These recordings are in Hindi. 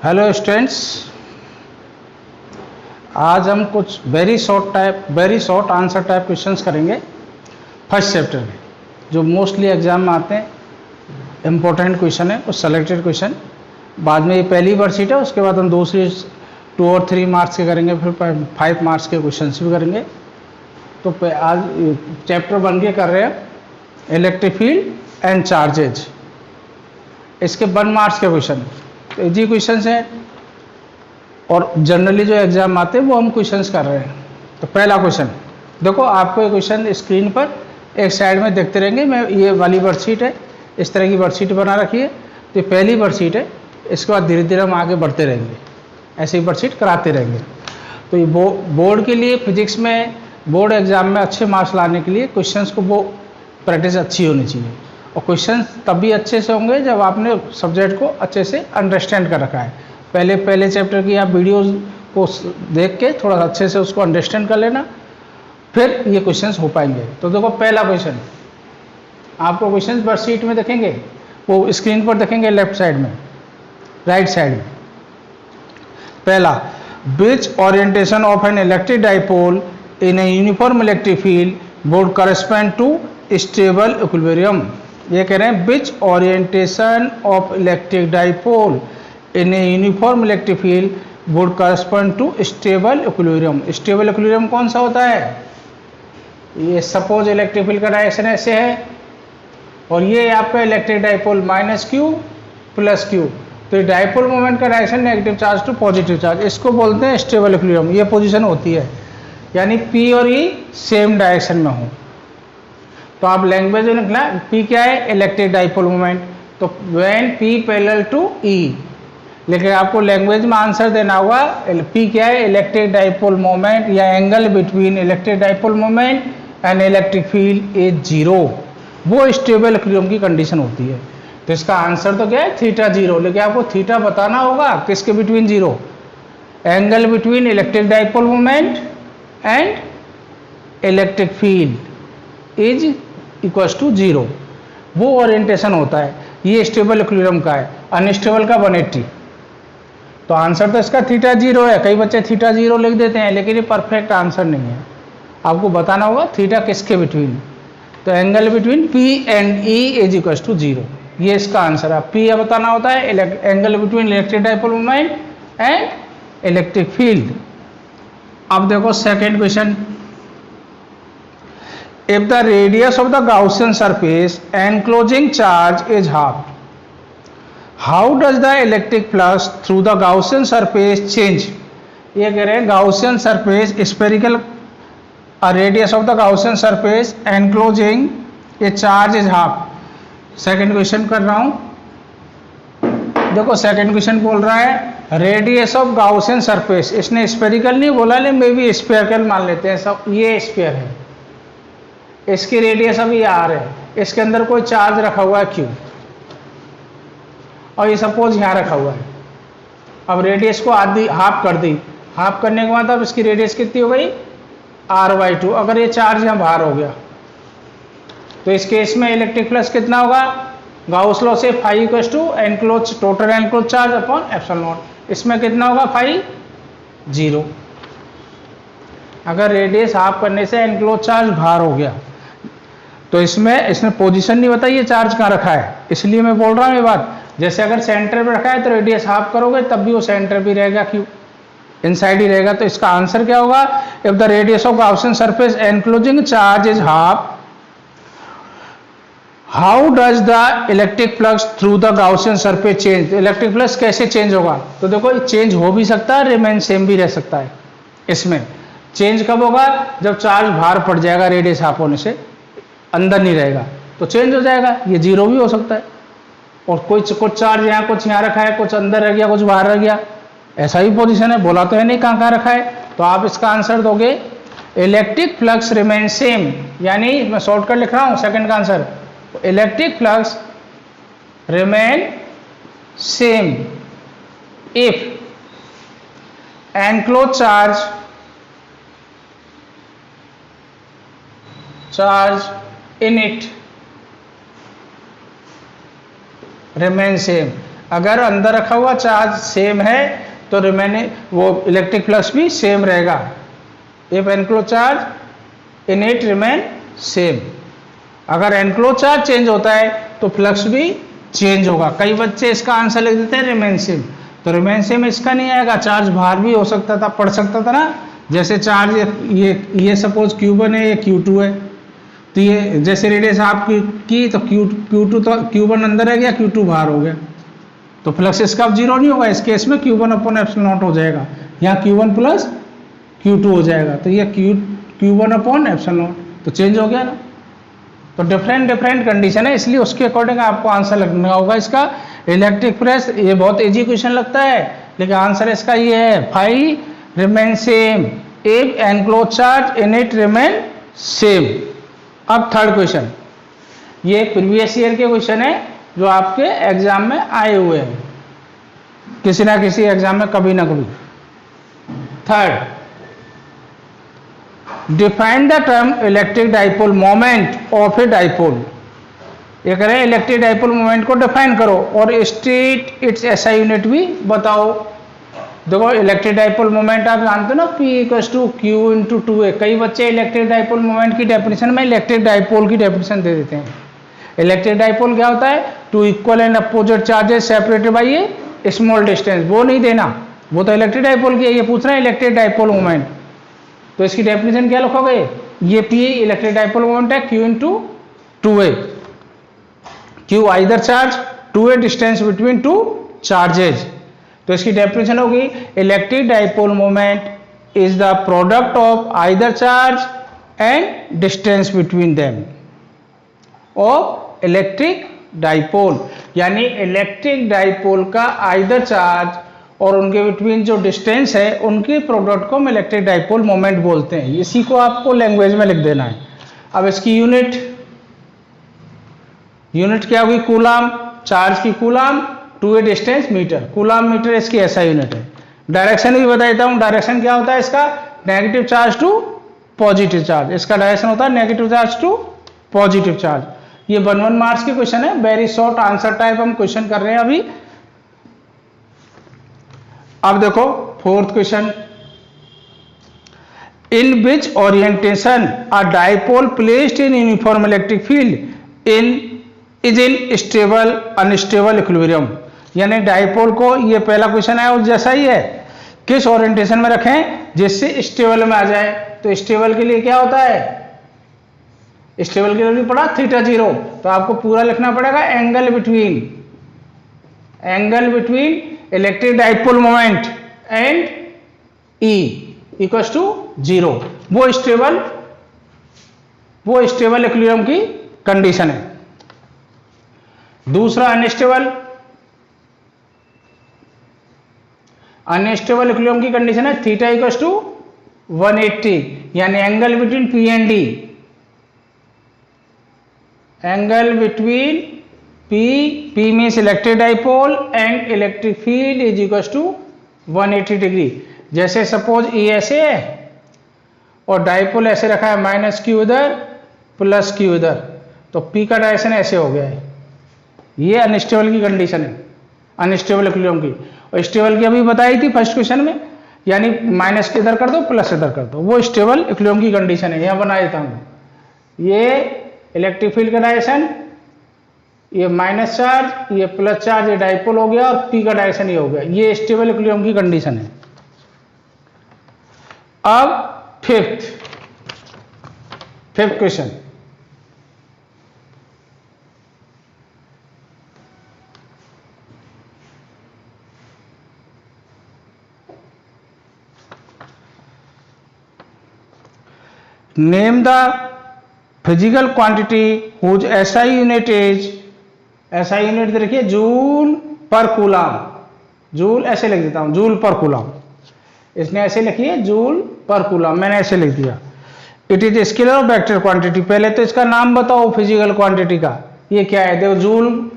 हेलो स्टूडेंट्स, आज हम कुछ very short answer type questions करेंगे फर्स्ट चैप्टर में, जो मोस्टली एग्जाम में आते हैं। इम्पोर्टेंट क्वेश्चन है, कुछ सेलेक्टेड क्वेश्चन। बाद में ये पहली वर्कशीट है, उसके बाद हम दूसरी 2 और 3 मार्क्स के करेंगे, फिर 5 मार्क्स के क्वेश्चन भी करेंगे। तो आज चैप्टर 1 के कर रहे हैं इलेक्ट्रिक फील्ड एंड चार्जेज। इसके 1 मार्क्स के क्वेश्चन तो इजी क्वेश्चन हैं, और जनरली जो एग्जाम आते हैं वो हम क्वेश्चंस कर रहे हैं। तो पहला क्वेश्चन देखो, आपको ये क्वेश्चन स्क्रीन पर एक साइड में देखते रहेंगे। मैं ये वाली वर्कशीट है, इस तरह की वर्कशीट बना रखी है। तो ये पहली वर्कशीट है, इसके बाद धीरे धीरे हम आगे बढ़ते रहेंगे, ऐसे ही वर्कशीट कराते रहेंगे। तो ये बोर्ड के लिए, फिजिक्स में बोर्ड एग्जाम में अच्छे मार्क्स लाने के लिए क्वेश्चंस को वो प्रैक्टिस अच्छी होनी चाहिए। और क्वेश्चन तभी अच्छे से होंगे जब आपने सब्जेक्ट को अच्छे से अंडरस्टैंड कर रखा है। पहले चैप्टर की आप वीडियोस को देख के थोड़ा अच्छे से उसको अंडरस्टैंड कर लेना, फिर ये क्वेश्चंस हो पाएंगे। तो देखो पहला क्वेश्चन, आपको क्वेश्चन वर्कशीट में देखेंगे, वो स्क्रीन पर देखेंगे लेफ्ट साइड में, राइट साइड में। पहला, which orientation of an electric dipole in a uniform electric field would correspond to stable equilibrium. ये कह रहे हैं which orientation of electric dipole in a uniform electric field would correspond to stable equilibrium. Stable equilibrium कौन सा होता है? ये सपोज इलेक्ट्रिक फील्ड का डायरेक्शन ऐसे है, और ये आपका इलेक्ट्रिक डाइपोल -q + q। तो ये डाइपोल मोमेंट का direction negative charge to positive charge, इसको बोलते हैं स्टेबल इक्विलिब्रियम। ये पोजीशन होती है, यानी P और E सेम डायरेक्शन में हो। तो आप लैंग्वेज में लिखना, P क्या है? Electric dipole moment. तो when P parallel to E, लेकिन आपको लैंग्वेज में आंसर देना होगा P क्या है? इलेक्ट्रिक डाइपोल मोमेंट या angle between electric dipole moment and electric field is 0। वो स्टेबल इक्विलिब्रियम की कंडीशन होती है। तो इसका आंसर तो क्या है? θ0। लेकिन आपको थीटा बताना होगा किसके between 0? Angle between electric dipole moment and electric field is equals to 0। वो ओरिएंटेशन होता है। ये स्टेबल इक्विलिब्रियम का है, अनस्टेबल का 180। तो आंसर तो इसका θ0 है। कई बच्चे θ0 लिख देते हैं, लेकिन ये परफेक्ट आंसर नहीं है। आपको बताना होगा थीटा किसके बिटवीन। तो angle between P and E is equals to 0। ये इसका आंसर है। P या बताना होता है angle between electric dipole moment and electric field. अब देखो second question, if the radius of the Gaussian surface enclosing charge is half, how does the electric flux through the Gaussian surface change? ये कह रहे हैं Gaussian surface spherical, a radius of the Gaussian surface enclosing a charge is half। Second question कर रहा हूं। देखो सेकेंड क्वेश्चन बोल रहा है रेडियस ऑफ गाउसियन सरफेस। इसने स्फेरिकल नहीं बोला, लेकिन मे भी स्फेरिकल मान लेते हैं सब। ये स्फीयर है, इसकी रेडियस अभी r है, इसके अंदर कोई चार्ज रखा हुआ है q, और ये सपोज यहाँ रखा हुआ है। अब रेडियस को आधी हाफ कर दी, हाफ करने के बाद अब इसकी रेडियस कितनी हो गई? r/2। अगर ये चार्ज यहाँ बाहर हो गया तो इस केस में इलेक्ट्रिक फ्लक्स कितना होगा? गाउस लॉ से φ = enclose total enclose charge upon ε0। इसमें कितना होगा? φ 0। अगर रेडियस हाफ करने से एनक्लोज चार्ज बाहर हो गया तो इसने पोजीशन नहीं बताई है चार्ज कहाँ रखा है, इसलिए मैं बोल रहा हूँ ये बात। जैसे अगर सेंटर पे रखा है तो रेडियस हाफ करोगे तब भी वो सेंटर भी रहेगा, क्यों? इनसाइड ही रहेगा। तो इसका आंसर क्या होगा? If the radius of Gaussian surface enclosing charge is half, how does the electric flux through the Gaussian surface change. Electric flux कैसे चेंज होगा? तो देखो चेंज हो भी सकता है, रिमेन सेम भी रह सकता है। इसमें चेंज कब होगा? जब चार्ज बाहर पड़ जाएगा, रेडियस हाफ होने से अंदर नहीं रहेगा तो चेंज हो जाएगा। ये 0 भी हो सकता है, और कुछ चार्ज यहाँ कुछ यहाँ रखा है, कुछ अंदर रह गया, कुछ बाहर रह गया, ऐसा भी पोजीशन है। बोला तो है नहीं कहाँ रखा है। तो आप इसका आंसर दोगे इलेक्ट्रिक फ्लक्स रिमेन सेम, यानी मैं शॉर्टकट लिख रहा हूँ सेकंड का answer, electric flux remain same if enclose charge in it remain same। अगर अंदर रखा हुआ चार्ज सेम है तो रिमेनिंग वो इलेक्ट्रिक फ्लक्स भी सेम रहेगा। If enclose charge in it remain same. अगर एनक्लोज चार्ज चेंज होता है तो फ्लक्स भी चेंज होगा। कई बच्चे इसका आंसर लिख देते हैं रिमेन सेम, तो रिमेन सेम इसका नहीं आएगा, चार्ज बाहर भी हो सकता था, पड़ सकता था ना। जैसे चार्ज ये सपोज Q1 है, ये Q2 है, तो ये जैसे रेडियस हाफ की तो Q2 तो Q1 अंदर है गया, Q2 बाहर हो गया, तो फ्लक्स इसका अब जीरो नहीं होगा। इस केस में Q1 अपॉन एप्सिलॉन नॉट हो जाएगा, यहाँ Q1 प्लस Q2 हो जाएगा, तो ये Q1 अपॉन एप्सिलॉन नॉट तो चेंज हो गया ना। तो डिफरेंट कंडीशन है, इसलिए उसके अकॉर्डिंग आपको आंसर लगना होगा इसका। इलेक्ट्रिक प्रेस ये बहुत इजी क्वेश्चन लगता है, लेकिन आंसर इसका ये है phi remain same if enclose charge in it remain same. अब थर्ड क्वेश्चन, ये प्रीवियस ईयर के क्वेश्चन है जो आपके एग्जाम में आए हुए हैं, किसी ना किसी एग्जाम में कभी ना कभी। Third, define the term electric dipole moment of a dipole. ये कह रहे हैं इलेक्ट्रिक डाइपोल मोमेंट को डिफाइन करो और स्टेट इट्स एसआई यूनिट भी बताओ। देखो इलेक्ट्रिक डाइपोल मोमेंट आप जानते हो ना, P = Q × 2A। कई बच्चे इलेक्ट्रिक डाइपोल मोमेंट की डेफिनेशन में इलेक्ट्रिक डाइपोल की डेफिनेशन दे देते हैं। इलेक्ट्रिक डाइपोल क्या होता है? Two equal and opposite charges separated by a small distance. वो नहीं देना, वो तो इलेक्ट्रिक डाइपोल की है, ये पूछ रहे हैं इलेक्ट्रिक डाइपोल मोमेंट। तो इसकी डेफिनेशन क्या लिखोगे? ये P इलेक्ट्रिक डाइपोल मोमेंट है Q × 2A। Q either charge, 2A distance between two charges. तो इसकी डेफिनेशन होगी electric dipole moment is the product of either charge and distance between them of electric dipole. यानी इलेक्ट्रिक डाइपोल का आइदर चार्ज और उनके बिटवीन जो डिस्टेंस है उनके प्रोडक्ट को हम इलेक्ट्रिक डाइपोल मोमेंट बोलते हैं। इसी को आपको लैंग्वेज में लिख देना है। अब इसकी यूनिट क्या होगी? कूलाम, चार्ज की coulomb, 2A distance metre, coulomb metre इसकी ऐसा यूनिट है। डायरेक्शन भी बता देता हूं, डायरेक्शन क्या होता है इसका? Negative charge to positive charge. इसका डायरेक्शन होता है negative charge to positive charge. ये 1 मार्क्स के क्वेश्चन है, वेरी शॉर्ट आंसर टाइप हम क्वेश्चन कर रहे हैं अभी। अब देखो fourth question, in which orientation a dipole placed in uniform electric field is in stable unstable equilibrium. यानी डाइपोल को, ये पहला क्वेश्चन है उस जैसा ही है, किस ओरिएंटेशन में रखें जिससे स्टेबल में आ जाए। तो स्टेबल के लिए क्या होता है? स्टेबल के लिए भी पड़ा θ0, तो आपको पूरा लिखना पड़ेगा angle between electric dipole moment and E = 0। वो स्टेबल इक्विलिब्रियम की कंडीशन है। दूसरा अनस्टेबल इक्विलिब्रियम की कंडीशन है θ = 180, यानी angle between P and D, angle between P means electric dipole and electric field is equal to 180 degree. जैसे सपोज E ऐसे है और डाइपोल ऐसे रखा है, -Q इधर +Q इधर, तो P का डायरेक्शन ऐसे हो गया है। ये अनस्टेबल की कंडीशन है, अनस्टेबल इक्विलिब्रियम की। और स्टेबल की अभी बताई थी फर्स्ट क्वेश्चन में, यानी माइनस के इधर कर दो प्लस इधर कर दो, वो स्टेबल इक्विलिब्रियम की कंडीशन है। यहाँ बना देता हूँ, ये इलेक्ट्रिक फील्ड का डायरेक्शन, ये माइनस चार्ज, ये प्लस चार्ज, ये डाइपोल हो गया और P का डायरेक्शन ये हो गया। ये स्टेबल इक्विलिब्रियम की कंडीशन है। अब fifth question, name the physical quantity whose SI unit is, SI unit देखिए जूल पर कूलाम, जूल ऐसे लिख देता हूं, जूल पर कूलाम। इसने ऐसे लिखी है जूल पर कूलाम, मैंने ऐसे लिख दिया। इट इज स्केलर और वेक्टर क्वांटिटी। पहले तो इसका नाम बताओ फिजिकल क्वांटिटी का, ये क्या है? देखो जूल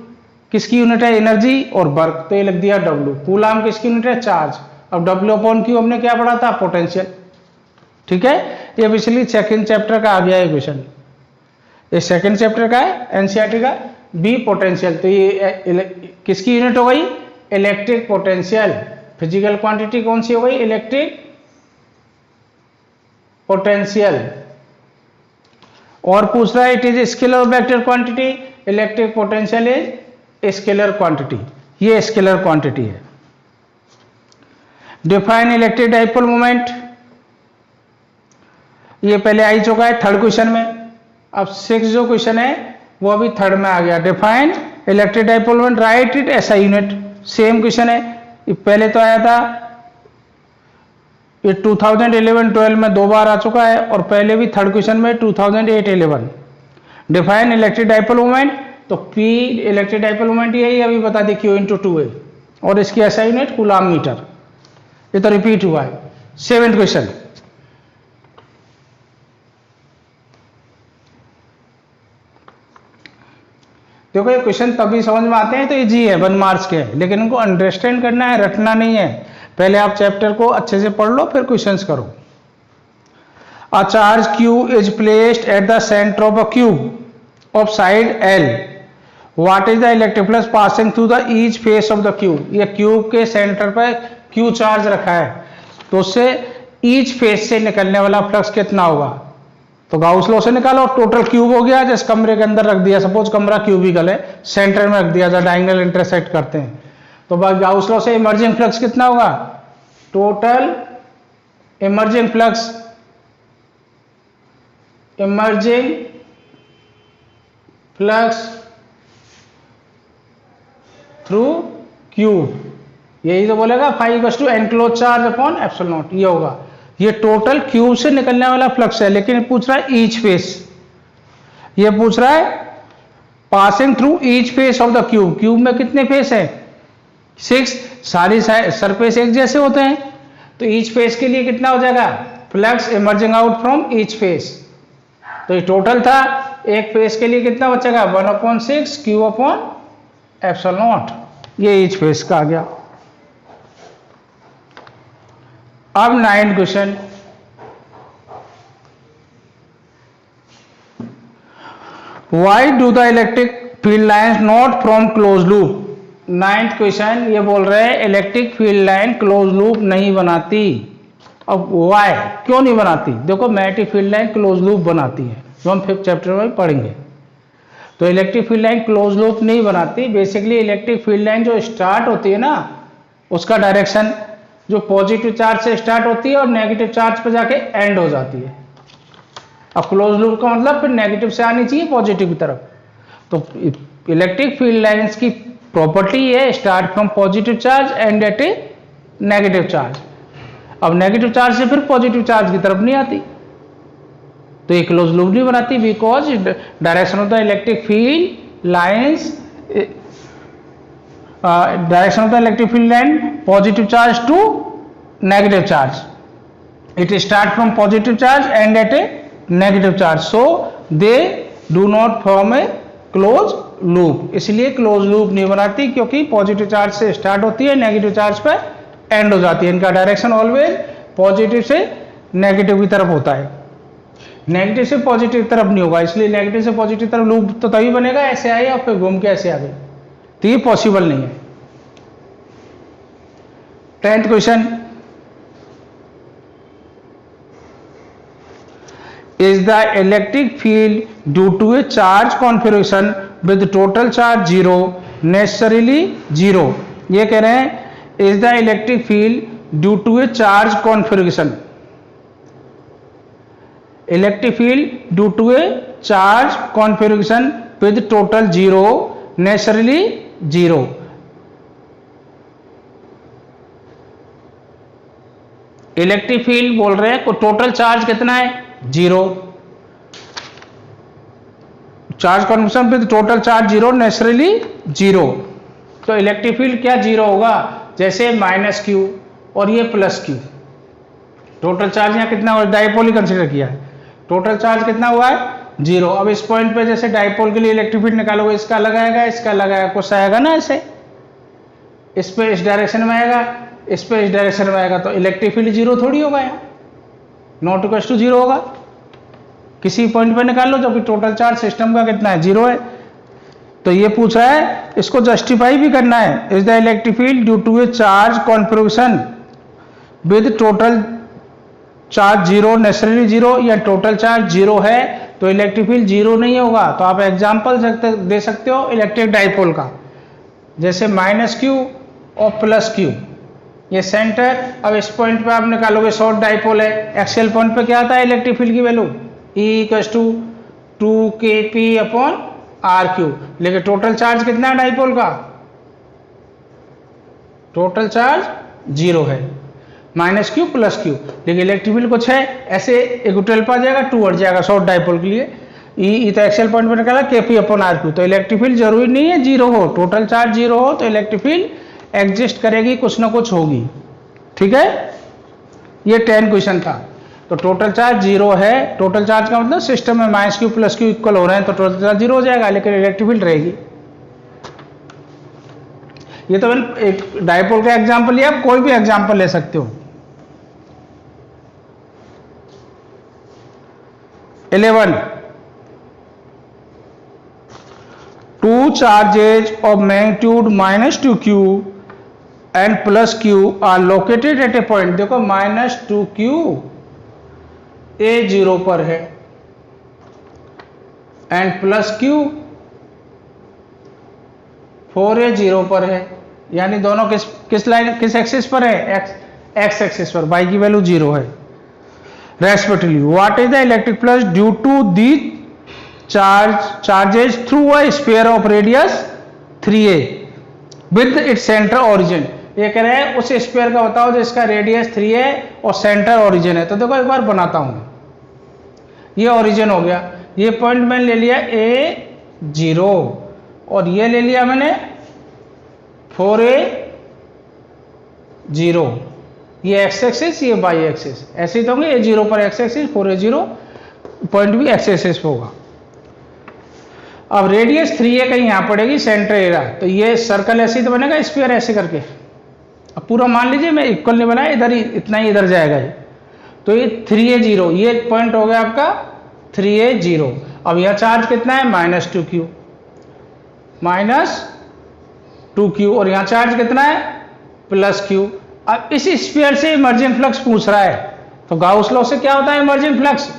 किसकी यूनिट है? एनर्जी और वर्क, तो ये लिख दिया W। कूलाम किसकी यूनिट है? चार्ज। अब W/Q हमने क्या पढ़ा था? पोटेंशियल। ठीक है, ये पिछली सेकंड चैप्टर का आ गया है क्वेश्चन। ये सेकंड चैप्टर का है NCERT का, बी पोटेंशियल। तो ये किसकी यूनिट हो गई? Electric potential. फिजिकल क्वांटिटी कौन सी हो गई? Electric potential. और पूछ रहा है इट इज स्केलर और vector quantity. Electric potential is scalar quantity, ये स्केलर क्वांटिटी है। डिफाइन इलेक्ट्रिक डाइपोल मोमेंट, ये पहले आ ही चुका है थर्ड क्वेश्चन में। अब 6 जो क्वेश्चन है वो अभी थर्ड में आ गया। Define electric dipole moment, right it SI unit. Same question है, ये पहले तो आया था, ये 2011-12 में 2 बार आ चुका है और पहले भी थर्ड क्वेश्चन में 2008-11। डिफाइन इलेक्ट्रिक डाइपोल मोमेंट, तो पी इलेक्ट्रिक डाइपोल मोमेंट यही अभी बता दी, Q × 2a, और इसकी एसआई यूनिट कूलॉम मीटर। ये तो रिपीट हुआ है। 7th क्वेश्चन, देखो ये क्वेश्चन तभी समझ में आते हैं तो इजी है, 1 मार्क्स के है, लेकिन इनको अंडरस्टैंड करना है, रटना नहीं है। पहले आप चैप्टर को अच्छे से पढ़ लो फिर क्वेश्चंस करो। A charge Q is placed at the centre of a cube of side L, what is the electric flux passing through the each face of the cube. ये क्यूब के सेंटर पर Q चार्ज रखा है, तो उससे ईच फेस से निकलने वाला फ्लक्स कितना होगा? तो गाउस लॉ से निकालो। टोटल क्यूब हो गया, जिस कमरे के अंदर रख दिया, सपोज कमरा क्यूबिकल है, सेंटर में रख दिया, जब डायगोनल इंटरसेक्ट करते हैं, तो गाउस लॉ से इमर्जिंग फ्लक्स कितना होगा? Total emerging flux, emerging flux through cube, यही तो बोलेगा phi = enclose charge upon epsilon naught, ये होगा। ये टोटल क्यूब से निकलने वाला फ्लक्स है, लेकिन पूछ रहा है ईच फेस, ये पूछ रहा है passing through each face of the cube. Cube में कितने फेस हैं? 6, सारी सरफेस एक जैसे होते हैं, तो ईच फेस के लिए कितना हो जाएगा? Flux emerging out from each face, तो ये टोटल था, एक फेस के लिए कितना बचेगा? 1/6 Q/ε0, ये ईच फेस का आ गया। अब 9th question, why do the electric field lines not from close loop. 9th question ये बोल रहे हैं electric field line close loop नहीं बनाती। अब वाई, क्यों नहीं बनाती? देखो magnetic field line close loop बनाती है, जो हम 5th चैप्टर में पढ़ेंगे। तो electric field line close loop नहीं बनाती। बेसिकली इलेक्ट्रिक फील्ड लाइन जो स्टार्ट होती है ना, उसका डायरेक्शन जो पॉजिटिव चार्ज से स्टार्ट होती है और नेगेटिव चार्ज पे जाके एंड हो जाती है। अब क्लोज लूप का मतलब फिर नेगेटिव से आनी चाहिए पॉजिटिव की तरफ। तो इलेक्ट्रिक फील्ड लाइंस की प्रॉपर्टी है start from positive charge and at a negative charge. अब नेगेटिव चार्ज से फिर पॉजिटिव चार्ज की तरफ नहीं आती, तो ये क्लोज लूप नहीं बनाती, because direction of the electric field lines, direction of the electric field line positive charge to negative charge, it start from positive charge and at a negative charge, so they do not form a closed loop। इसलिए क्लोज लूप नहीं बनाती, क्योंकि पॉजिटिव चार्ज से स्टार्ट होती है, नेगेटिव चार्ज पर एंड हो जाती है। इनका डायरेक्शन ऑलवेज पॉजिटिव से नेगेटिव की तरफ होता है, नेगेटिव से पॉजिटिव की तरफ नहीं होगा। इसलिए नेगेटिव से पॉजिटिव तरफ लूप तो तभी बनेगा, ऐसे आए और फिर घूम के ऐसे आ गए, तो ये पॉसिबल नहीं है। 10th question, is the electric field due to a charge configuration with total charge 0 necessarily 0। ये कह रहे हैं is the electric field due to a charge configuration, electric field due to a charge configuration with total 0 necessarily 0। Electric field बोल रहे हैं को टोटल चार्ज कितना है? 0। Charge configuration with total charge 0 necessarily 0। तो इलेक्ट्रिक फील्ड क्या 0 होगा? जैसे -Q और ये +Q। टोटल चार्ज यहाँ कितना हुआ? डाइपोल ही कंसीडर किया है, टोटल चार्ज कितना हुआ है? 0। अब इस पॉइंट पे जैसे डाइपोल के लिए इलेक्ट्रिक फील्ड निकालोगे, इसका अलग आएगा, इसका अलग आएगा, कुछ आएगा ना ऐसे, इस पे इस डायरेक्शन में आएगा, इस पे इस डायरेक्शन में आएगा, तो इलेक्ट्रिक फील्ड 0 थोड़ी होगा, यहाँ नॉट इक्वल टू 0 होगा। किसी पॉइंट पे निकाल लो, जबकि टोटल चार्ज सिस्टम का कितना है? 0 है। तो ये पूछ रहा है, इसको जस्टिफाई भी करना है। Is the electric field due to a charge configuration with total charge zero necessary zero, या टोटल चार्ज जीरो है तो इलेक्ट्रिक फील्ड जीरो नहीं होगा। तो आप एग्जांपल दे सकते हो इलेक्ट्रिक डाइपोल का, जैसे -q और +q, ये सेंटर। अब इस पॉइंट पे आप निकालोगे शॉर्ट डाइपोल है, एक्सियल पॉइंट पे क्या आता है इलेक्ट्रिक फील्ड की वैल्यू E = 2kp/r³, लेकिन टोटल चार्ज कितना है डाइपोल का, टोटल चार्ज जीरो है, -q +q, लेकिन इलेक्ट्रिक फील्ड कुछ है, ऐसे इक्वल पे आ जाएगा, 2 हट जाएगा शॉर्ट डाइपोल के लिए। ई तो एक्सियल पॉइंट पे निकाला kp/r³, तो इलेक्ट्रिक फील्ड जरूरी नहीं है जीरो हो, टोटल चार्ज जीरो हो तो इलेक्ट्रिक फील्ड एग्जिस्ट करेगी, कुछ ना कुछ होगी। ठीक है, ये 10 क्वेश्चन था। तो टोटल चार्ज जीरो है, टोटल चार्ज का मतलब सिस्टम में -q +q इक्वल हो रहे हैं तो टोटल चार्ज जीरो हो जाएगा, लेकिन इलेक्ट्रिक फील्ड रहेगी। ये तो मैंने एक डाइपोल का एग्जांपल लिया, आप कोई भी एग्जांपल ले सकते हो। 11 two charges of magnitude -2q and +q are located at a point, देखो -2q A0 पर है एंड +q 4A0 पर है, यानी दोनों किस लाइन किस एक्सिस पर है, एक्स एक्सिस पर, y की वैल्यू 0 है respectively. What is the electric flux due to the charges through a sphere of radius 3a with its center origin। ये कह रहे हैं उस स्फीयर का बताओ जिसका रेडियस 3a और सेंटर ओरिजिन है। तो देखो एक बार बनाता हूं, ये ओरिजिन हो गया, ये पॉइंट मैंने ले लिया A0 और ये ले लिया मैंने 4A0, ये एक्स एक्सिस ये वाई एक्सिस, ऐसे ही तो होंगे A0 पर एक्स एक्सिस 4A0 पॉइंट भी एक्स एक्सिस पे होगा। अब रेडियस 3a कहीं यहां पड़ेगी, सेंटर एरिया, तो ये सर्कल ऐसे ही तो बनेगा, स्फीयर ऐसे करके। अब पूरा मान लीजिए मैं इक्वल नहीं बनाया, इधर ही इतना ही इधर जाएगा ये, तो ये 3a0 ये पॉइंट हो गया आपका 3a0। अब यह चार्ज कितना है -2q और यहाँ चार्ज कितना है +q। अब इस स्फीयर से इमर्जिंग फ्लक्स पूछ रहा है, तो गाउस लॉ से क्या होता है इमर्जिंग फ्लक्स,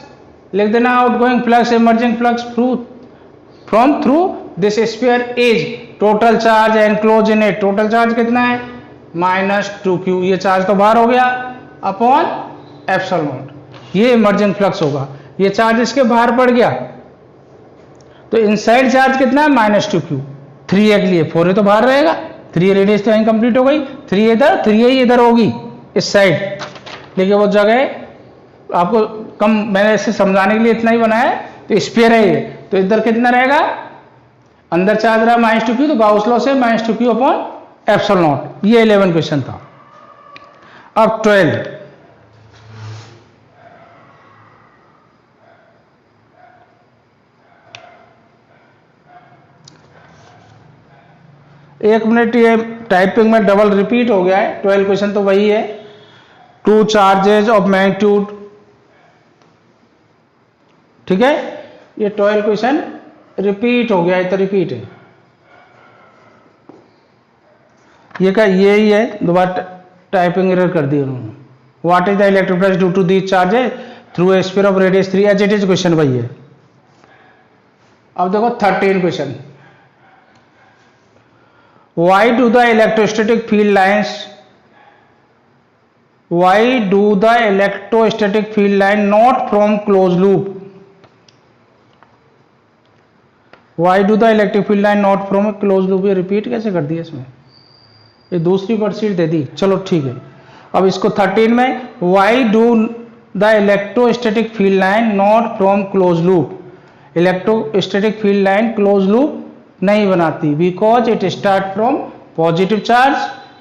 लिख देना outgoing flux emerging flux from through this sphere is total charge enclose in it. Total charge कितना है -2q, ये चार्ज तो बाहर हो गया अपॉन एप्सिलॉन, ये इमर्जिंग फ्लक्स होगा, ये चार्ज इसके बाहर पड़ गया, तो इनसाइड चार्ज कितना है -2q। 3a के लिए 4a तो बाहर रहेगा, 3a रेडियस तो यहीं कंप्लीट हो गई, 3a इधर 3a ही इधर होगी इस साइड, लेकिन वो जगह आपको कम मैंने इसे समझाने के लिए इतना ही बनाया है। तो स्फीयर है ये, तो इधर कितना रहेगा, अंदर चार्ज रहा -2q, तो गाउस लॉ से -2q अपॉन एप्सिलॉन। ये 11 क्वेश्चन था। अब 12, एक मिनट, ये टाइपिंग में डबल रिपीट हो गया है, 12 क्वेश्चन तो वही है। 2 चार्जेज ऑफ मैग्नीट्यूड, ठीक है, ये 12 क्वेश्चन रिपीट हो गया है, तो रिपीट है ये क्या, ये ही है, दोबारा टाइपिंग एरर कर दी उन्होंने। What is the electric flux due to these charges through a sphere of radius 3, as it is question वही है। अब देखो 13 question, why do the electrostatic field lines not from closed loop, why do the electric field line not from a closed loop, ये रिपीट कैसे कर दिया इसमें, ये दूसरी वर्कशीट दे दी, चलो ठीक है। अब इसको 13 में why do the electrostatic field line not from closed loop, electrostatic field line close loop नहीं बनाती, because it start from positive charge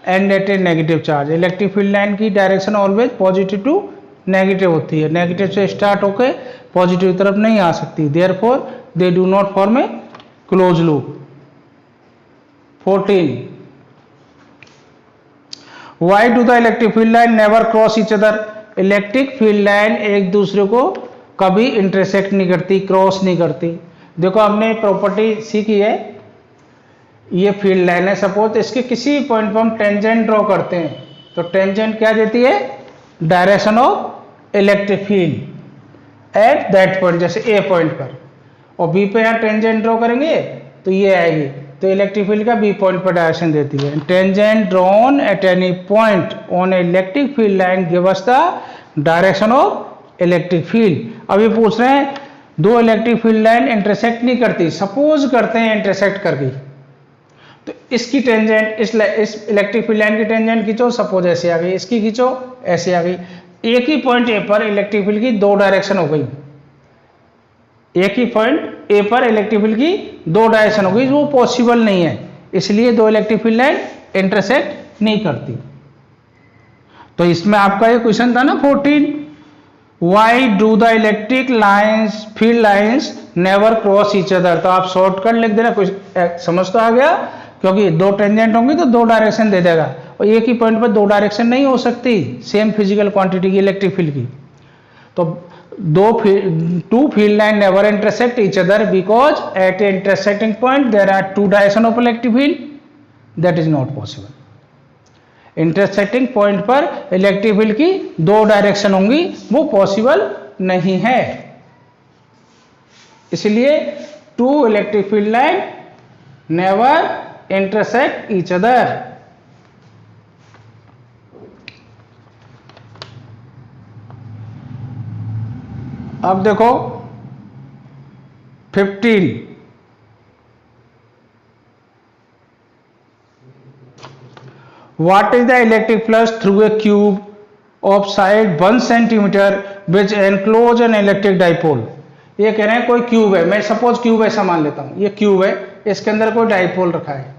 and at a negative charge. Electric field line की direction always positive to negative होती है, नेगेटिव से स्टार्ट होकर पॉजिटिव की तरफ नहीं आ सकती, therefore they do not form A close loop. 14, why do the electric field line never cross each other, electric field line एक दूसरे को कभी इंटरसेक्ट नहीं करती, क्रॉस नहीं करती। देखो हमने प्रॉपर्टी सीखी है ये फील्ड लाइन है, सपोज इसके किसी पॉइंट पर हम टेंजेंट ड्रॉ करते हैं, तो टेंजेंट क्या देती है? Direction of electric field at that point, जैसे ए पॉइंट पर, और बी पे यहाँ टेंजेंट ड्रॉ करेंगे तो ये आएगी, तो इलेक्ट्रिक फील्ड का बी पॉइंट पर डायरेक्शन देती है। Tangent drawn at any point on electric field line give us the direction of electric field. अभी पूछ रहे हैं दो इलेक्ट्रिक फील्ड लाइन इंटरसेक्ट नहीं करती, सपोज करते हैं इंटरसेक्ट कर गई, तो इसकी टेंजेंट इस इलेक्ट्रिक फील्ड लाइन की टेंजेंट खींचो, सपोज ऐसे आ गई, इसकी खींचो ऐसे आ गई, एक ही पॉइंट ए पर इलेक्ट्रिक फील्ड की दो डायरेक्शन हो गई, एक ही पॉइंट ए पर इलेक्ट्रिक फील्ड की दो डायरेक्शन हो गई, वो पॉसिबल नहीं है, इसलिए दो इलेक्ट्रिक फील्ड लाइन इंटरसेक्ट नहीं करती। तो इसमें आपका ये क्वेश्चन था ना 14, why do the electric lines field lines never cross each other. तो आप शॉर्टकट लिख देना, कुछ समझ तो आ गया, क्योंकि दो टेंजेंट होंगी तो दो डायरेक्शन दे देगा, और एक ही पॉइंट पर दो डायरेक्शन नहीं हो सकती सेम फिजिकल क्वांटिटी की इलेक्ट्रिक फील्ड की। तो two field line never intersect each other because at a intersecting point there are two direction of electric field, that is not possible. Intersecting point पर इलेक्ट्रिक फील्ड की दो डायरेक्शन होंगी, वो पॉसिबल नहीं है, इसलिए two electric field line never intersect each other. अब देखो 15, what is the electric flux through a cube of side 1 centimeter which enclose an electric dipole। ये कह रहे हैं कोई क्यूब है, मैं सपोज क्यूब ऐसा मान लेता हूं, ये क्यूब है, इसके अंदर कोई डाइपोल रखा है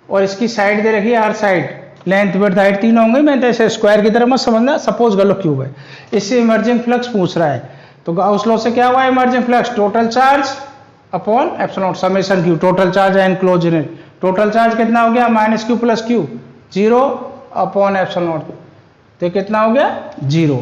और इसकी साइड दे रखी है हर साइड, लेंथ विड्थ हाइट तीन होंगे, मैं तो ऐसे स्क्वायर की तरह मत समझना, सपोज गलो क्यूब है, इससे इमर्जिंग फ्लक्स पूछ रहा है। तो गाउस लॉ से क्या हुआ emerging flux? Total charge upon epsilon not summation Q, total charge enclose in it. Total charge कितना हो गया? Minus Q plus Q, 0 upon epsilon not, तो कितना हो गया? 0।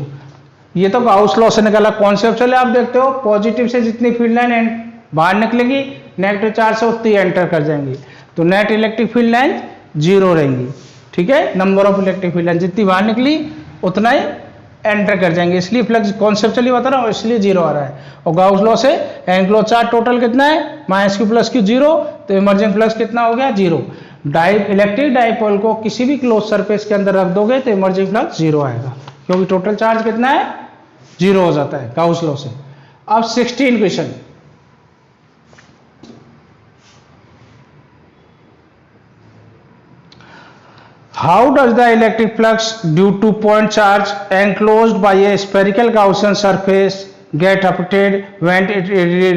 ये तो गाउस लॉ से निकला कॉन्सेप्ट। चले आप देखते हो पॉजिटिव से जितनी फील्ड लाइन बाहर निकलेगी, नेगेटिव चार्ज से उतनी एंटर कर जाएंगी, तो नेट इलेक्ट्रिक फील्ड लाइन 0 रहेंगी। ठीक है, number of electric field line जितनी बाहर निकली उतना ही एंटर कर जाएंगे, इसलिए फ्लक्स कॉन्सेप्चुअली बता रहा हूँ, इसलिए 0 आ रहा है। और गाउस लॉ से एनक्लोज चार्ज टोटल कितना है? माइनस क्यू प्लस क्यू 0, तो इमर्जिंग फ्लक्स कितना हो गया? 0। इलेक्ट्रिक डाइपोल को किसी भी क्लोज सरफेस के अंदर रख दोगे तो इमर्जिंग फ्लक्स 0 आएगा, क्योंकि टोटल चार्ज कितना है? 0 हो जाता है गाउस लॉ से। अब 16 question, how does the electric flux due to point charge enclosed by a spherical Gaussian surface get affected when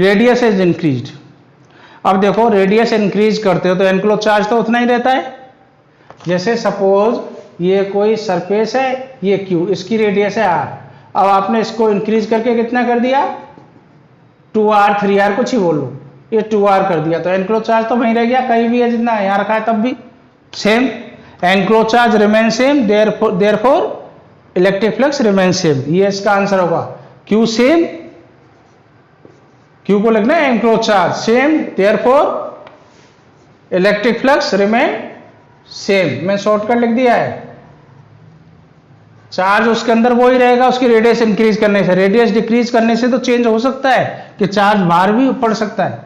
radius is increased। अब देखो रेडियस इंक्रीज करते हो तो एनक्लोज चार्ज तो उतना ही रहता है। जैसे सपोज ये कोई सरफेस है, ये क्यू, इसकी रेडियस है r, अब आपने इसको इंक्रीज करके कितना कर दिया? 2r 3r कुछ ही बोल लो, ये 2r कर दिया, तो एनक्लोज चार्ज तो वहीं रह गया, कहीं भी है जितना यहाँ रखा है तब भी same, enclose charge remain same, therefore electric flux remain same. ये इसका आंसर होगा। क्यू सेम, क्यू को लिखना है enclose charge same, therefore electric flux remain same. मैं शॉर्टकट लिख दिया है, चार्ज उसके अंदर वो ही रहेगा, उसकी रेडियस इंक्रीज करने से, रेडियस डिक्रीज करने से तो चेंज हो सकता है कि चार्ज बाहर भी पड़ सकता है।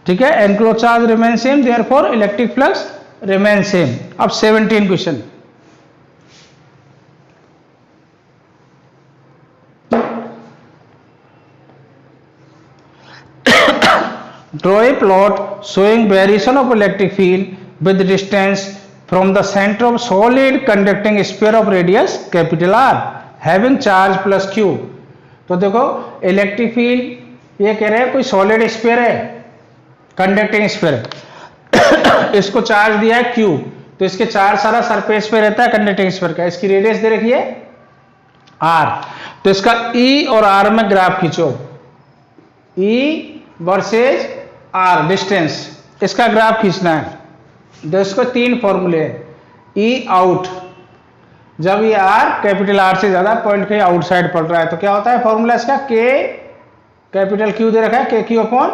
ठीक है, enclose charge remain same, therefore electric flux remain same. अब 17 question, draw a plot showing variation of electric field with distance from the centre of solid conducting sphere of radius capital R having charge plus Q। तो देखो इलेक्ट्रिक फील्ड ये कह रहे हैं कोई सॉलिड स्फीयर है, कंडक्टिंग स्फीयर, इसको चार्ज दिया है Q, तो इसके चार्ज सारा सरफेस पे रहता है कंडक्टिंग स्फीयर का, इसकी रेडियस दे रखी है R, तो इसका E और R में ग्राफ खींचो, E वर्सेज R डिस्टेंस, इसका ग्राफ खींचना है। तो इसको 3 फॉर्मूले हैं, E आउट, जब ये R कैपिटल R से ज्यादा पॉइंट के आउटसाइड पड़ रहा है तो क्या होता है फॉर्मूला इसका? K कैपिटल Q दे रखा है, KQ अपॉन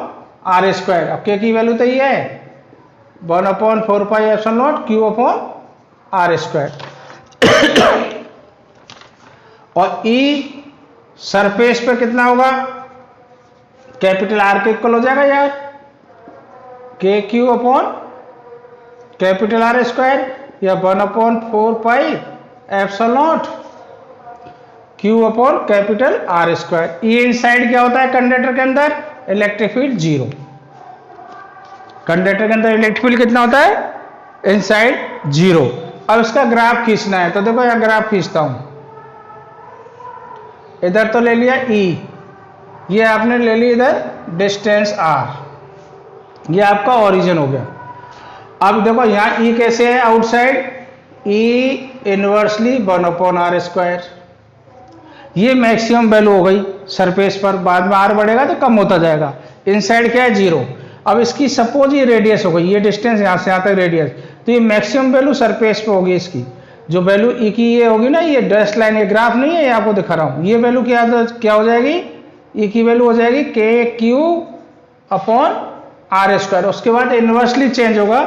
R स्क्वायर। अब K की वैल्यू तो ये है 1/4πε0 Q/r²। और E सरफेस पे कितना होगा, कैपिटल R के इक्वल हो जाएगा यार, KQ/कैपिटल R² या 1/4πε0 Q/कैपिटल R²। E इनसाइड क्या होता है कंडक्टर के अंदर, इलेक्ट्रिक फील्ड 0। कंडक्टर के अंदर इलेक्ट्रिक फील्ड कितना होता है, इनसाइड 0। अब इसका ग्राफ खींचना है, तो देखो यहां ग्राफ खींचता हूं। इधर तो ले लिया E, ये आपने ले ली इधर डिस्टेंस R, ये आपका ओरिजिन हो गया। अब देखो यहां E कैसे है आउटसाइड, E इनवर्सली 1/r²। ये मैक्सिमम वैल्यू हो गई सरफेस पर, बाद में R बढ़ेगा तो कम होता जाएगा। इनसाइड क्या है 0। अब इसकी सपोज ये रेडियस हो गई, ये डिस्टेंस यहां से यहां तक रेडियस, तो ये मैक्सिमम वैल्यू सरफेस पे होगी। इसकी जो वैल्यू E की ये होगी ना, ये डैश लाइन, ये ग्राफ नहीं है, ये आपको दिखा रहा हूं। ये वैल्यू क्या हो जाएगी, E की वैल्यू हो जाएगी KQ/r²। उसके बाद इनवर्सली चेंज होगा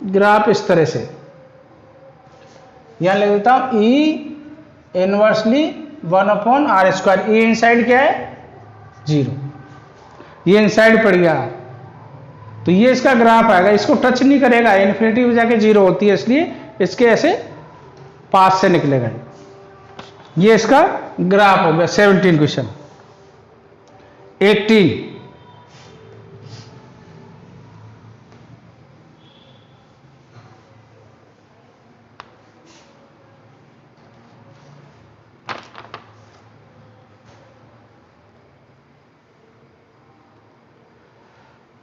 ग्राफ इस तरह से, यहां लिख देता हूं E inversely 1/r²। E inside क्या है 0, ये इनसाइड पड़ गया, तो ये इसका ग्राफ आएगा। इसको टच नहीं करेगा, इन्फिनिटी में जाके 0 होती है, इसलिए इसके ऐसे पास से निकलेगा। ये इसका ग्राफ हो गया। 17 question. 18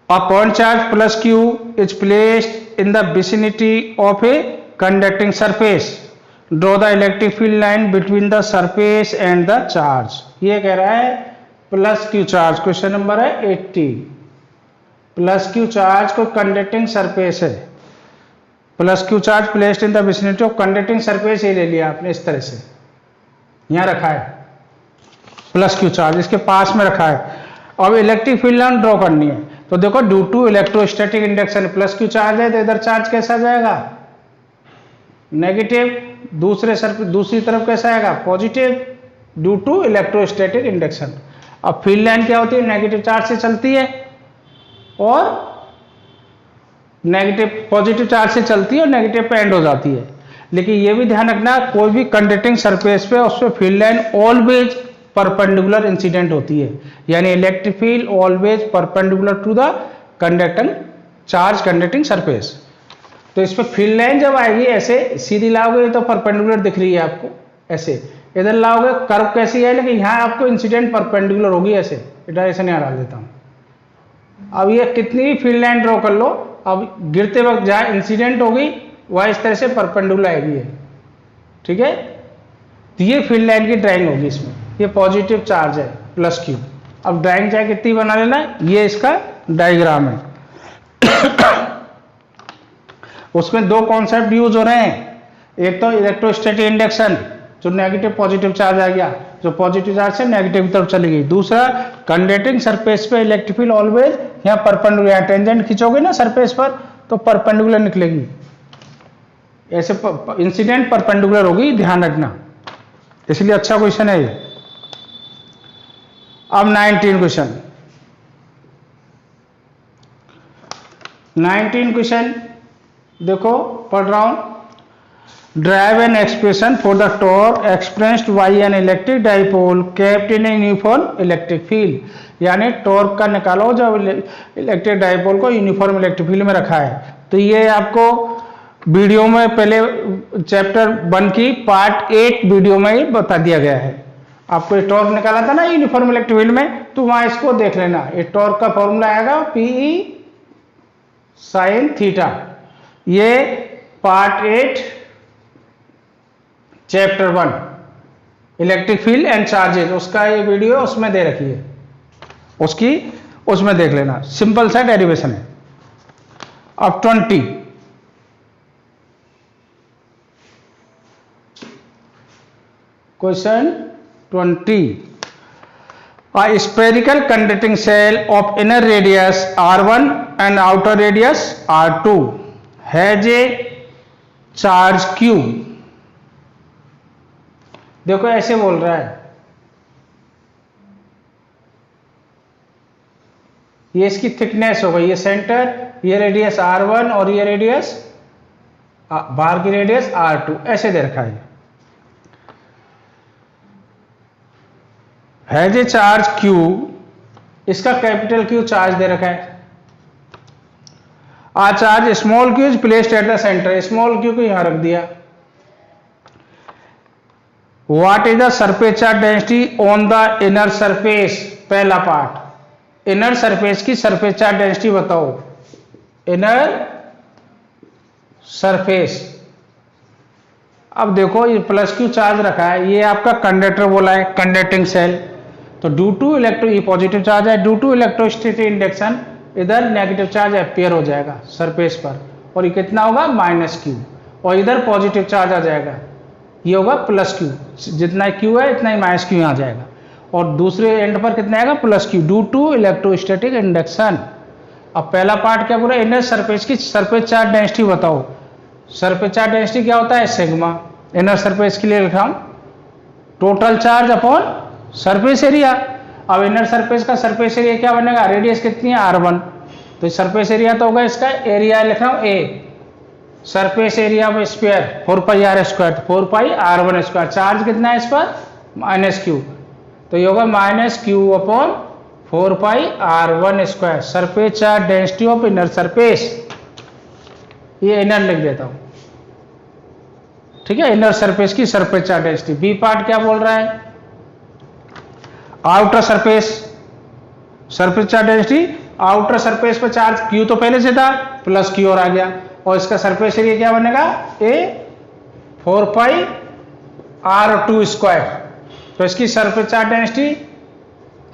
A point charge plus Q is placed in the vicinity of a conducting surface. Draw the electric field line between the surface and the charge. ये कह रहा है plus Q charge, question number है 18। प्लस Q चार्ज को कंडक्टिंग सरफेस है, plus Q charge placed in the vicinity of conducting surface, ये ले लिया आपने इस तरह से, यहां रखा है प्लस Q चार्ज, इसके पास में रखा है। अब इलेक्ट्रिक फील्ड लाइन ड्रॉ करनी है, तो देखो due to electrostatic induction, plus Q charge है तो इधर चार्ज कैसा जाएगा नेगेटिव, दूसरी तरफ कैसा आएगा positive, due to electrostatic induction. अब फील्ड लाइन क्या होती है, नेगेटिव चार्ज से चलती है और नेगेटिव पॉजिटिव चार्ज से चलती है और नेगेटिव पे एंड हो जाती है। लेकिन ये भी ध्यान रखना, कोई भी कंडक्टिंग सरफेस पे उस पर field line always perpendicular incident होती है, यानी electric field always perpendicular to the conducting charge conducting surface. तो इस पर फील्ड लाइन जब आएगी ऐसे सीधी लाओगे तो परपेंडिकुलर दिख रही है आपको, ऐसे इधर लाओगे कर्व कैसी है, लेकिन यहाँ आपको इंसिडेंट परपेंडिकुलर होगी ऐसे, डायरेक्शन यहाँ डाल देता हूँ। अब ये कितनी भी फील्ड लाइन ड्रॉ कर लो, अब गिरते वक्त जहाँ इंसिडेंट होगी वह इस तरह से परपेंडिकुलर आएगी, ठीक है। तो ये फील्ड लाइन की ड्राइंग होगी, इसमें ये पॉजिटिव चार्ज है प्लस Q। अब ड्राइंग चाहे कितनी बना लेना, ये इसका डायग्राम है। उसमें दो कॉन्सेप्ट यूज हो रहे हैं, एक तो इलेक्ट्रोस्टैटिक इंडक्शन, जो नेगेटिव पॉजिटिव चार्ज आ गया, जो पॉजिटिव चार्ज से नेगेटिव तरफ चली गई। दूसरा कंडक्टिंग सरफेस पे इलेक्ट्रिक फील्ड ऑलवेज यहाँ परपेंडिकुलर, यहाँ टेंजेंट खींचोगे ना सरफेस पर तो परपेंडिकुलर निकलेगी, ऐसे इंसिडेंट परपेंडिकुलर होगी, ध्यान रखना, इसलिए अच्छा क्वेश्चन है ये। अब 19 क्वेश्चन। 19 क्वेश्चन देखो पढ़ रहा हूं। Drive an expression for the torque expressed by N electric dipole kept in uniform electric field, यानी टॉर्क का निकालो जब इलेक्ट्रिक डाइपोल को यूनिफॉर्म इलेक्ट्रिक फील्ड में रखा है। तो ये आपको वीडियो में पहले चैप्टर 1 की पार्ट 8 वीडियो में ही बता दिया गया है। आपको ये टॉर्क निकाला था ना यूनिफॉर्म इलेक्ट्रिक फील्ड में, तो वहां इसको देख लेना। ये टॉर्क का फॉर्मूला आएगा PE sin थीटा। ये part 8 chapter 1 electric field and charges, उसका ये वीडियो उसमें दे रखी है, उसमें देख लेना, सिंपल सा डेरिवेशन है। अब 20 question 20। A spherical conducting cell of inner radius R1 and outer radius R2 has a charge Q. देखो ऐसे बोल रहा है, ये इसकी थिकनेस हो गई, ये सेंटर, ये रेडियस R1 और ये रेडियस बाहर की रेडियस R2, ऐसे दे रखा है। हैज ए चार्ज Q, इसका कैपिटल Q चार्ज दे रखा है। A charge small q is placed at the centre, small q को यहां रख दिया। What is the surface charge density on the inner surface, पहला पार्ट, इनर सरफेस की सरफेस चार्ज डेंसिटी बताओ। इनर सरफेस, अब देखो ये प्लस क्यू चार्ज रखा है, ये आपका कंडक्टर बोला है, कंडक्टिंग सेल, तो ड्यू टू इलेक्ट्रो, ये पॉजिटिव चार्ज है, ड्यू टू इलेक्ट्रोस्टैटिक इंडक्शन इधर नेगेटिव चार्ज अपेयर हो जाएगा सरफेस पर, और ये कितना होगा माइनस क्यू, और इधर पॉजिटिव चार्ज आ जाएगा, ये होगा प्लस क्यू, जितना क्यू है इतना ही माइनस क्यू आ जाएगा, और दूसरे एंड पर कितना आएगा plus Q, due to electrostatic induction. अब पहला पार्ट क्या बोला, इनर सरफेस की सरफेस चार्ज डेंसिटी बताओ। सरफेस चार्ज डेंसिटी क्या होता है, सिग्मा, इनर सरफेस के लिए लिखा हूं total charge upon surface area. अब इनर सरफेस का सरफेस एरिया क्या बनेगा, रेडियस कितनी है R1, तो सरफेस एरिया तो होगा, इसका एरिया लिख रहा हूं A, surface area of square 4πr², 4πr1², charge कितना है इस पर माइनस क्यू, तो ये होगा minus Q upon 4πr1², surface charge density of inner surface, ये इनर लिख देता हूं, ठीक है, इनर सरफेस की surface charge density. B part क्या बोल रहा है, outer surface, surface charge density, outer surface पर चार्ज क्यू तो पहले से था, प्लस क्यू और आ गया, और इसका सरफेस एरिया क्या बनेगा, ए 4πr2², तो इसकी सरफेस चार्ज डेंसिटी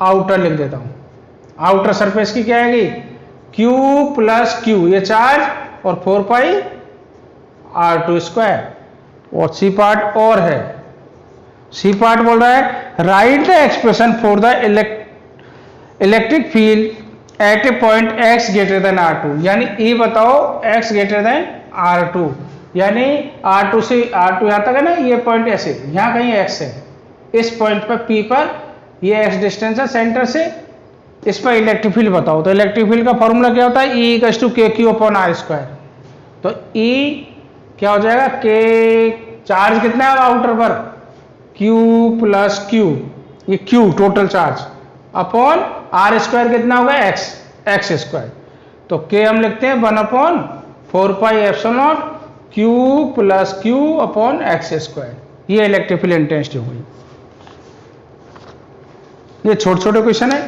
आउटर लिख देता हूं, आउटर सरफेस की क्या आएगी, क्यू प्लस क्यू, ये चार्ज, और 4πr2²। और सी पार्ट और है, सी पार्ट बोल रहा है right the expression for the electric field at A point x greater than R2, यानी E बताओ x ग्रेटर देन R2, यानी R2 से R2 यहां तक है ना, ये पॉइंट ऐसे, यहां कहीं x है, इस पॉइंट पर P पर ये x डिस्टेंस है सेंटर से, इस पर इलेक्ट्रिक फील्ड बताओ। तो इलेक्ट्रिक फील्ड का फॉर्मूला क्या होता है, E = kq/r², तो E क्या हो जाएगा, k, चार्ज कितना है आउटर पर, q प्लस q, ये q total charge, upon r² कितना होगा, x², तो k हम लिखते हैं 1/4πε0 q plus q upon x², ये इलेक्ट्रिक फील्ड इंटेंसिटी हो गई। ये छोटे छोटे क्वेश्चन है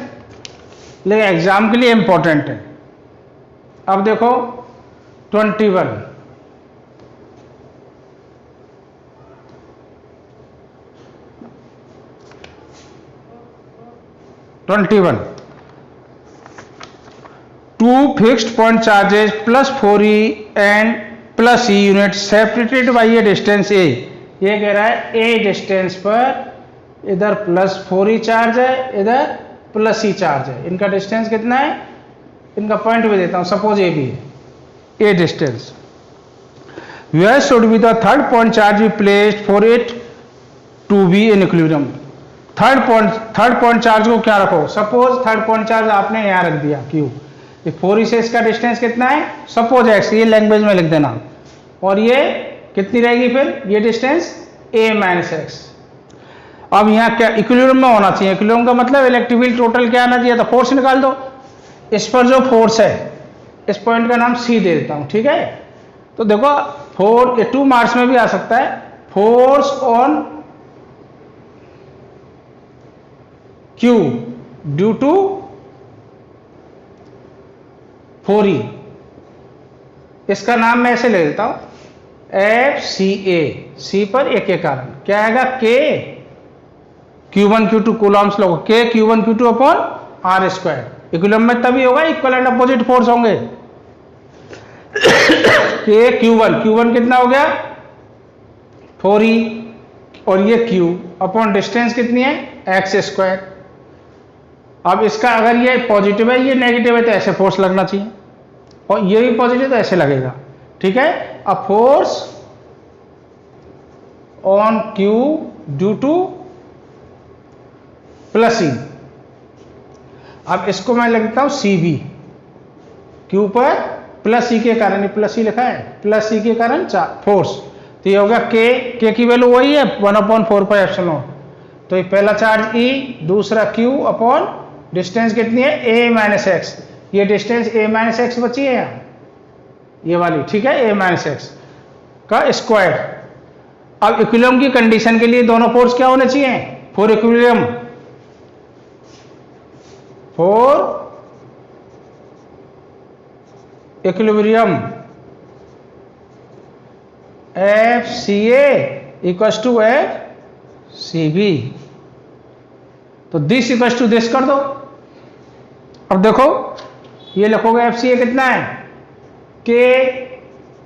लेकिन एग्जाम के लिए इंपॉर्टेंट है। अब देखो 21, two fixed point charges plus 4e and plus e units separated by a distance a, ये कह रहा है a डिस्टेंस पर इधर प्लस 4e चार्ज है, इधर प्लस e चार्ज है, इनका डिस्टेंस कितना है, इनका पॉइंट भी देता हूं, सपोज ए भी है, a distance, where should be the third point charge be placed for it to be in equilibrium। Third point charge को क्या रखो, सपोज थर्ड पॉइंट चार्ज आपने यहां रख दिया Q, 4e से इसका डिस्टेंस कितना है, सपोज x, ये लैंग्वेज में लिख देना, और ये कितनी रहेगी फिर, ये डिस्टेंस a - x। अब यहाँ क्या इक्विलिब्रियम में होना चाहिए, इक्विलिब्रियम का मतलब इलेक्ट्रिक फील्ड टोटल क्या आना चाहिए, तो फोर्स निकाल दो, इस पर जो फोर्स है, इस पॉइंट का नाम C दे देता हूं, ठीक है। तो देखो 2 मार्क्स में भी आ सकता है, force on Q due to 4e, इसका नाम मैं ऐसे ले लेता हूं FCA, C पर A के कारण क्या आएगा, K Q1 Q2 कूलम्स लोग, K Q1 Q2 upon R², equilibrium में तभी होगा, इक्वल एंड अपोजिट फोर्स होंगे। K Q1 कितना हो गया 4e, और ये Q अपॉन डिस्टेंस कितनी है x²। अब इसका अगर ये पॉजिटिव है, ये नेगेटिव है, तो ऐसे फोर्स लगना चाहिए, और ये भी पॉजिटिव तो ऐसे लगेगा, ठीक है, a force on Q due to plus E. अब इसको मैं लिखता हूं सी बी, क्यू पर प्लस ई के कारण, प्लस ई लिखा है, प्लस ई के कारण फोर्स, तो ये होगा के की वैल्यू वही है 1/4πε। तो ये पहला चार्ज ई, दूसरा क्यू अपॉन डिस्टेंस कितनी है a माइनस एक्स, ये डिस्टेंस a माइनस एक्स बची है यहाँ, ये वाली, ठीक है, a माइनस एक्स का स्क्वायर। अब इक्विलिब्रियम की कंडीशन के लिए दोनों फोर्स क्या होने चाहिए, for equilibrium, for equilibrium F C A equals to F C B. तो दिस इक्वल्स टू दिस कर दो। अब देखो ये लिखोगे एफ सी ए कितना है, K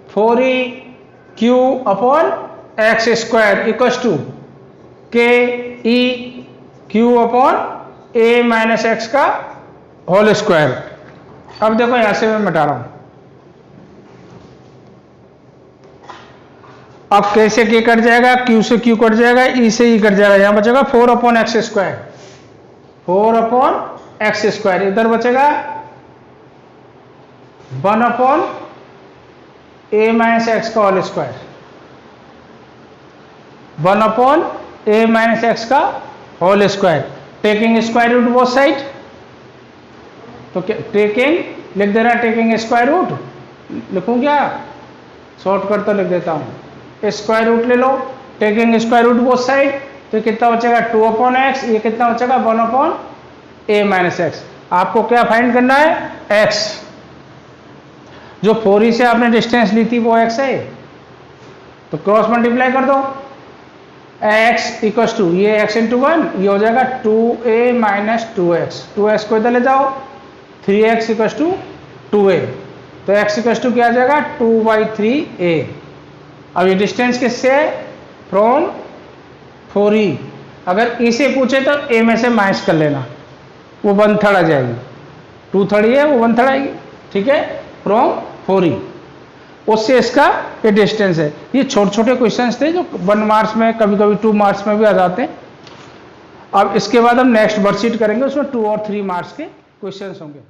4e Q upon X square equals to K E Q upon A minus x का होल स्क्वायर। अब देखो यहां से मैं मिटा रहा हूं, अब कैसे के कट जाएगा, क्यू से क्यू कट जाएगा, ई से ई कट जाएगा, यहां बचेगा 4/x स्क्वायर, 4/x स्क्वायर, इधर बचेगा 1/a माइनस एक्स का whole square, 1/a minus x का whole square, taking square root both side. तो टेकिंग लिख दे रहा है, टेकिंग स्क्वायर रूट लिखूं क्या, शॉर्टकट तो लिख देता हूं, स्क्वायर रूट ले लो, taking square root both side, तो कितना बचेगा 2/x, ये कितना बचेगा 1/a माइनस एक्स। आपको क्या फाइंड करना है, x, जो 4e से आपने डिस्टेंस ली थी वो x है, तो क्रॉस मल्टीप्लाई कर दो, x इक्वल्स टू ये x इंटू 1, ये हो जाएगा 2a माइनस 2x, 2x को इधर ले जाओ, 3x इक्वल्स टू 2a, तो x इक्वल्स टू क्या आ जाएगा 2/3a। अब ये डिस्टेंस किससे है, फ्रॉम 4e, अगर e से पूछे तो a में से माइनस कर लेना, वो 1/3 आ जाएगी, 2/3 है वो 1/3 आएगी, ठीक है, फ्रॉम 4e, उससे इसका ये डिस्टेंस है। ये छोटे छोटे क्वेश्चंस थे जो 1 मार्क्स में, कभी कभी 2 मार्क्स में भी आ जाते हैं। अब इसके बाद हम नेक्स्ट वर्कशीट करेंगे, उसमें 2 और 3 मार्क्स के क्वेश्चंस होंगे।